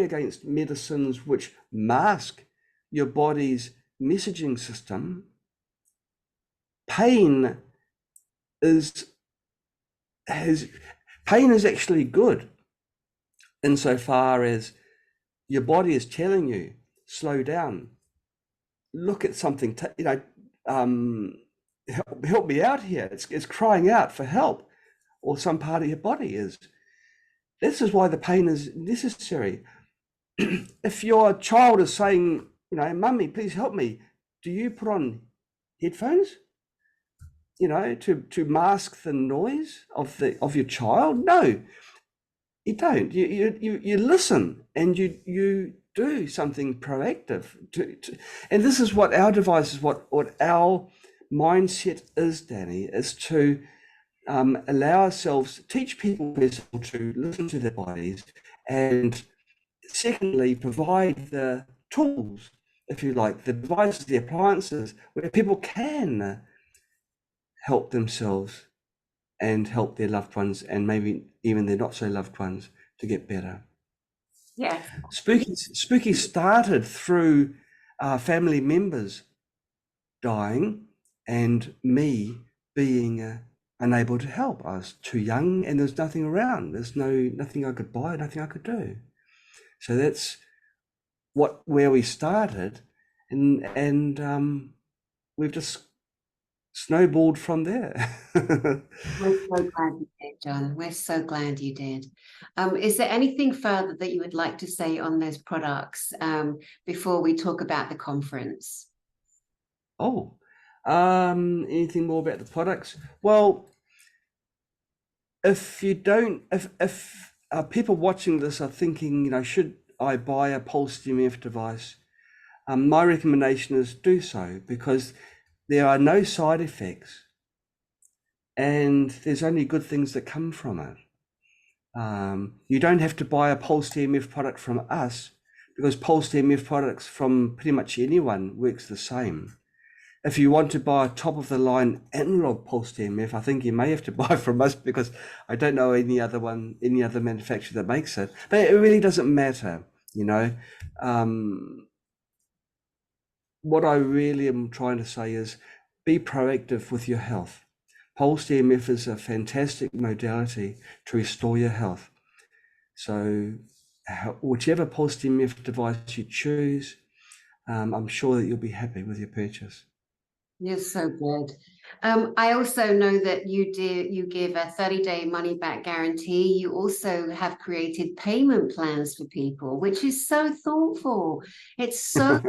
against medicines which mask your body's messaging system. Pain is actually good insofar as your body is telling you, slow down, look at something, help me out here. It's crying out for help, or some part of your body is. This is why the pain is necessary. If your child is saying, Mummy, please help me, do you put on headphones, to mask the noise of your child? No, you don't. You listen and you do something proactive. And this is what our device is, what our mindset is, Dani, is to allow ourselves, teach people to listen to their bodies, and secondly, provide the tools, if you like, the devices, the appliances, where people can help themselves and help their loved ones, and maybe even their not so loved ones, to get better.
Yeah.
Spooky started through family members dying and me being unable to help. I was too young and there's nothing around. There's nothing I could buy, nothing I could do. So that's where we started, and we've just snowballed from there.
We're so glad you did, John. We're so glad you did. Is there anything further that you would like to say on those products before we talk about the conference?
Anything more about the products? Well, if people watching this are thinking, should I buy a pulsed EMF device? My recommendation is do so, because there are no side effects and there's only good things that come from it. You don't have to buy a pulsed EMF product from us, because pulsed EMF products from pretty much anyone works the same. If you want to buy a top-of-the-line analog pulsed EMF, I think you may have to buy from us, because I don't know any other manufacturer that makes it. But it really doesn't matter, What I really am trying to say is be proactive with your health. Pulsed EMF is a fantastic modality to restore your health. So whichever pulsed EMF device you choose, I'm sure that you'll be happy with your purchase.
You're so good. I also know that you give a 30-day money-back guarantee. You also have created payment plans for people, which is so thoughtful. It's so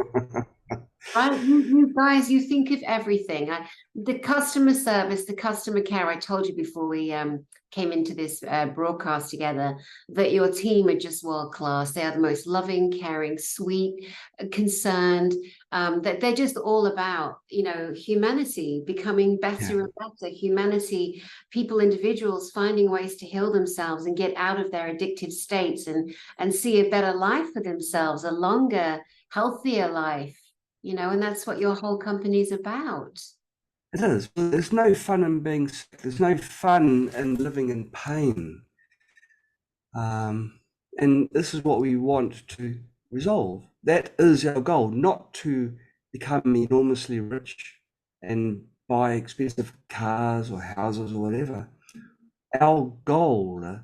right. You guys, you think of everything. The customer service, the customer care. I told you before we came into this broadcast together that your team are just world class. They are the most loving, caring, sweet, concerned. That they're just all about, humanity becoming better and better. Humanity, people, individuals finding ways to heal themselves and get out of their addictive states and see a better life for themselves, a longer, healthier life. And that's what your whole company is about.
It is. There's no fun in being sick. There's no fun in living in pain. And this is what we want to resolve. That is our goal, not to become enormously rich and buy expensive cars or houses or whatever. Our goal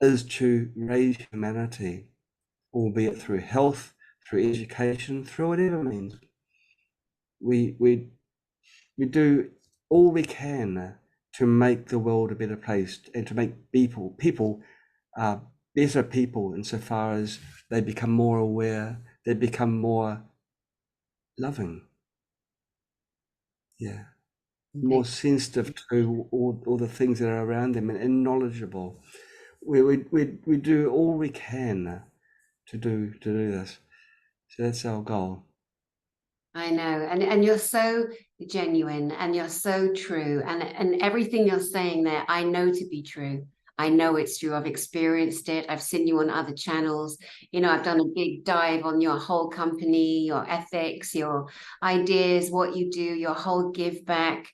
is to raise humanity, albeit through health, through education, through whatever means. We do all we can to make the world a better place and to make people better people insofar as they become more aware, they become more loving. Yeah. More sensitive to all the things that are around them and knowledgeable. We do all we can to do this. So that's our goal.
I know, and you're so genuine and you're so true, and everything you're saying there, I know to be true. I know it's true. I've experienced it. I've seen you on other channels. You know, I've done a big dive on your whole company, your ethics, your ideas, what you do, your whole give back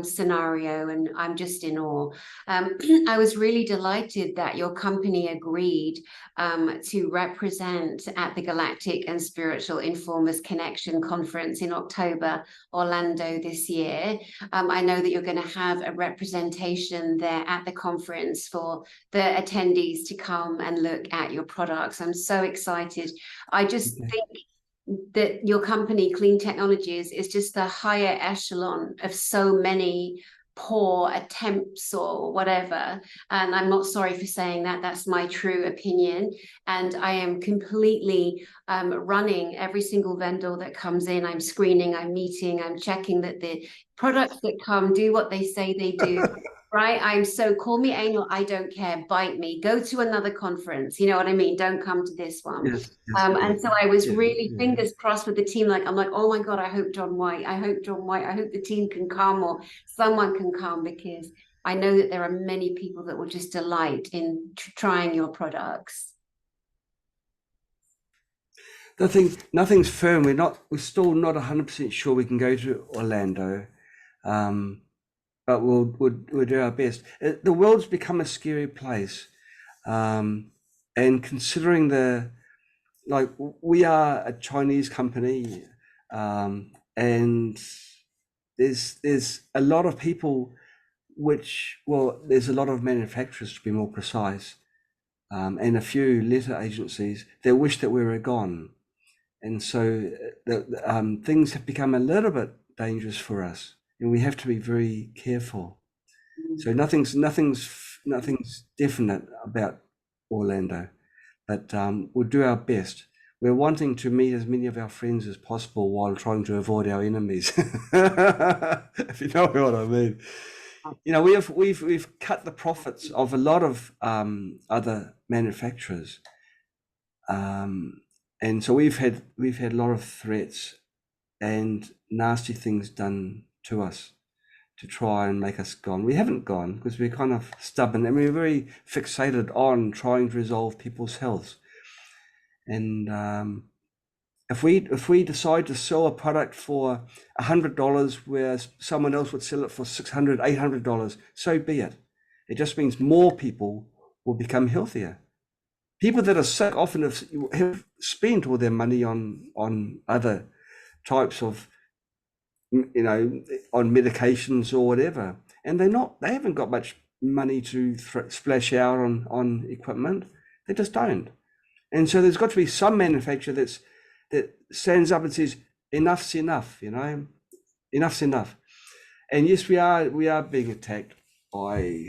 scenario, and I'm just in awe. I was really delighted that your company agreed to represent at the Galactic and Spiritual Informers Connection Conference in October, Orlando this year. I know that you're going to have a representation there at the conference for the attendees to come and look at your products. I'm so excited. I just think that your company, Clean Technologies, is just the higher echelon of so many poor attempts or whatever, and I'm not sorry for saying that. That's my true opinion, and I am completely running every single vendor that comes in. I'm screening, I'm meeting, I'm checking that the products that come do what they say they do. Right? I'm so, call me anal, I don't care, bite me, go to another conference, you know what I mean? Don't come to this one.
Yes,
And so I was really fingers crossed with the team. Like, I'm like, oh my God, I hope John White, I hope the team can come or someone can come, because I know that there are many people that will just delight in trying your products.
Nothing's firm. We're still not 100% sure we can go to Orlando. But we'll do our best. The world's become a scary place, and considering we are a Chinese company, and there's a lot of people there's a lot of manufacturers, to be more precise, and a few letter agencies that wish that we were gone, and so things have become a little bit dangerous for us. And we have to be very careful. So nothing's definite about Orlando, but we'll do our best. We're wanting to meet as many of our friends as possible while trying to avoid our enemies. If you know what I mean. You know, we've cut the profits of a lot of other manufacturers, and so we've had a lot of threats and nasty things done to us to try and make us gone. We haven't gone because we're kind of stubborn and we're very fixated on trying to resolve people's health. And if we decide to sell a product for $100 where someone else would sell it for $600, $800, so be it. It just means more people will become healthier. People that are sick often have spent all their money on other types of, you know, on medications or whatever, and they haven't got much money to splash out on equipment. They just don't. And so there's got to be some manufacturer that stands up and says enough's enough, you know, enough's enough. And yes, we are being attacked by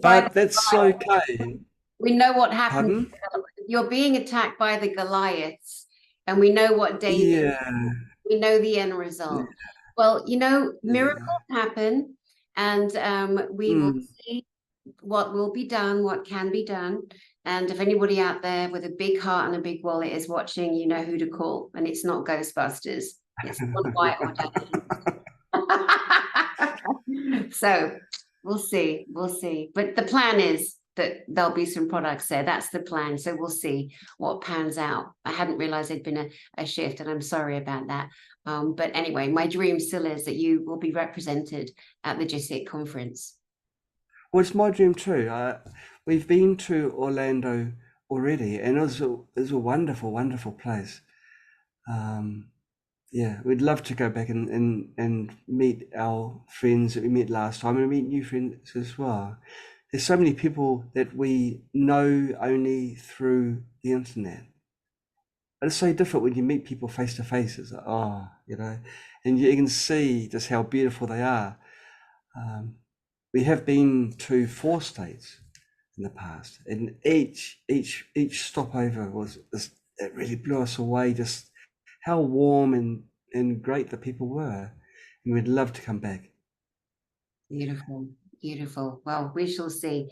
but that's okay.
We know what happened. You're being attacked by the Goliaths. And we know what David, we know the end result. Well, you know, miracles happen, and we will see what will be done, what can be done. And if anybody out there with a big heart and a big wallet is watching, you know who to call. And it's not Ghostbusters. It's not White or Dani. So we'll see. But the plan is that there'll be some products there. That's the plan. So we'll see what pans out. I hadn't realized there'd been a shift, and I'm sorry about that. But anyway, my dream still is that you will be represented at the GISIC conference.
Well, it's my dream too. We've been to Orlando already, and it was a wonderful, wonderful place. We'd love to go back and meet our friends that we met last time and meet new friends as well. There's so many people that we know only through the internet. But it's so different when you meet people face to face. It's like, you know, and you can see just how beautiful they are. We have been to 4 states, in the past, and each stopover was just, it really blew us away, just how warm and great the people were, and we'd love to come back.
Beautiful, beautiful. Well, we shall see.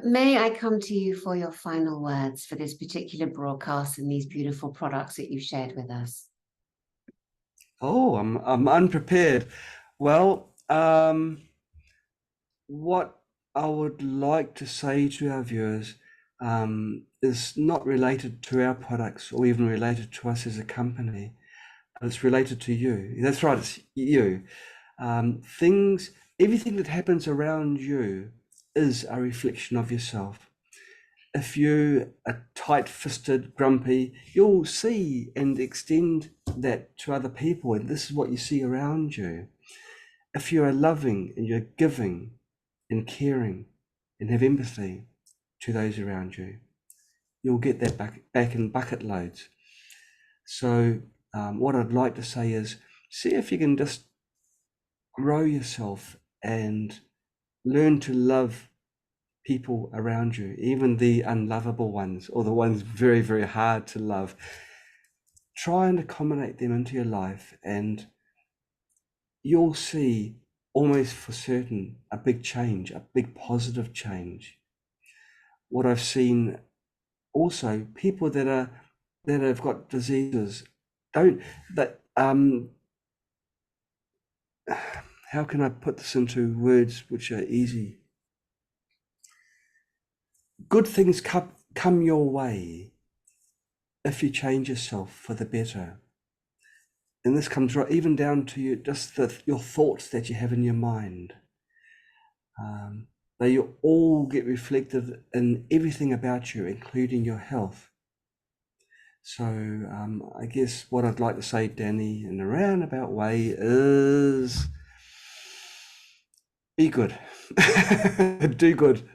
May I come to you for your final words for this particular broadcast and these beautiful products that you've shared with us?
Oh, I'm unprepared. Well, what I would like to say to our viewers is not related to our products or even related to us as a company, but it's related to you. That's right, it's you. Everything that happens around you is a reflection of yourself. If you are tight-fisted, grumpy, you'll see and extend that to other people, and this is what you see around you. If you are loving and you're giving and caring and have empathy to those around you, you'll get that back in bucket loads. So what I'd like to say is, see if you can just grow yourself and learn to love people around you, even the unlovable ones or the ones very, very hard to love. Try and accommodate them into your life, and you'll see almost for certain a big change, a big positive change. What I've seen also, people that have got diseases how can I put this into words which are easy? Good things come your way if you change yourself for the better. And this comes right even down to your thoughts that you have in your mind. They all get reflected in everything about you, including your health. So I guess what I'd like to say, Dani, in a roundabout way is be good. Do good.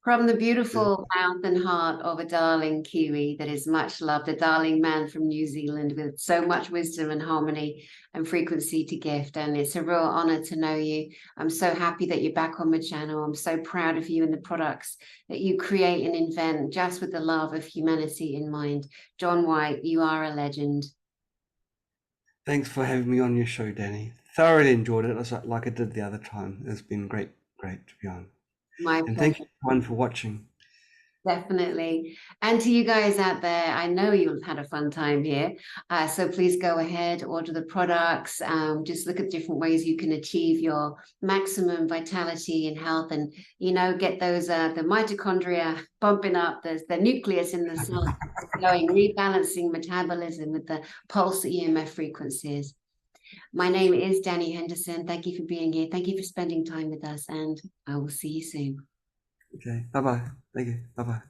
From the beautiful mouth and heart of a darling Kiwi that is much loved, a darling man from New Zealand with so much wisdom and harmony and frequency to gift. And it's a real honor to know you. I'm so happy that you're back on my channel. I'm so proud of you and the products that you create and invent just with the love of humanity in mind. John White, you are a legend.
Thanks for having me on your show, Dani. Thoroughly enjoyed it, like I did the other time. It's been great to be on.
My
and
pleasure.
thank you everyone for watching.
Definitely. And to you guys out there, I know you've had a fun time here. So please go ahead, order the products, just look at different ways you can achieve your maximum vitality and health, and, get those, the mitochondria pumping up, the nucleus in the cell going, rebalancing metabolism with the pulse EMF frequencies. My name is Dani Henderson. Thank you for being here. Thank you for spending time with us, and I will see you soon.
Okay, bye-bye. Thank you. Bye-bye.